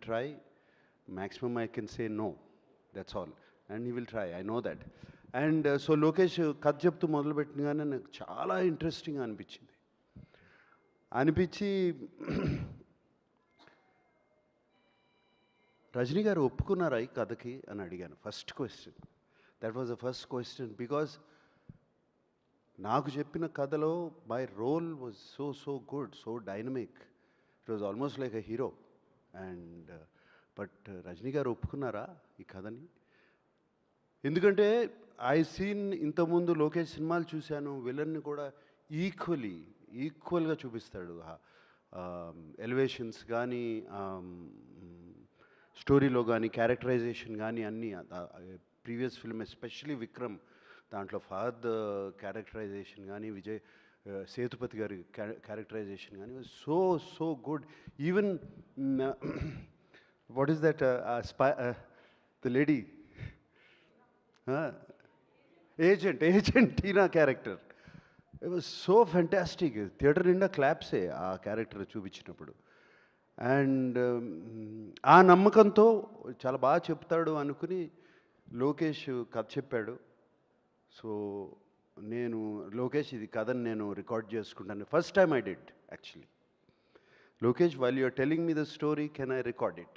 try. Maximum I can say no. That's all. And he will try. I know that. And so Lokesh కథ చెప్తూ మొదలుపెట్టినగానే నాకు చాలా interesting అనిపించి రజనీ గారు ఒప్పుకున్నారా ఈ కథకి అని అడిగాను. First question. That was the first question. Because నాకు చెప్పిన కథలో my role was so good, so dynamic. It was almost like a hero. And but Rajini garu ఒప్పుకున్నారా ఈ కథని? ఎందుకంటే ఐ సీన్ ఇంతకుముందు లోకేష్ సినిమాలు చూశాను, విలన్ని కూడా ఈక్వల్గా చూపిస్తాడు. ఎలివేషన్స్ కానీ, స్టోరీలో కానీ, క్యారెక్టరైజేషన్ కానీ అన్నీ. ప్రీవియస్ ఫిల్మ్ ఎస్పెషలీ విక్రమ్, దాంట్లో ఫహద్ క్యారెక్టరైజేషన్ కానీ, విజయ్ సేతుపతి గారి క్యారెక్టరైజేషన్ కానీ so good. Even what is that the lady agent Tina character, it was so fantastic. Theatre నిండా క్లాప్సే ఆ క్యారెక్టర్ చూపించినప్పుడు. అండ్ ఆ నమ్మకంతో చాలా బాగా చెప్తాడు అనుకుని లోకేష్ కథ చెప్పాడు. సో నేను లోకేష్ ఇది కథని నేను రికార్డ్ చేసుకుంటాను. First time I did actually. Lokesh, while you are telling me the story, can I record it?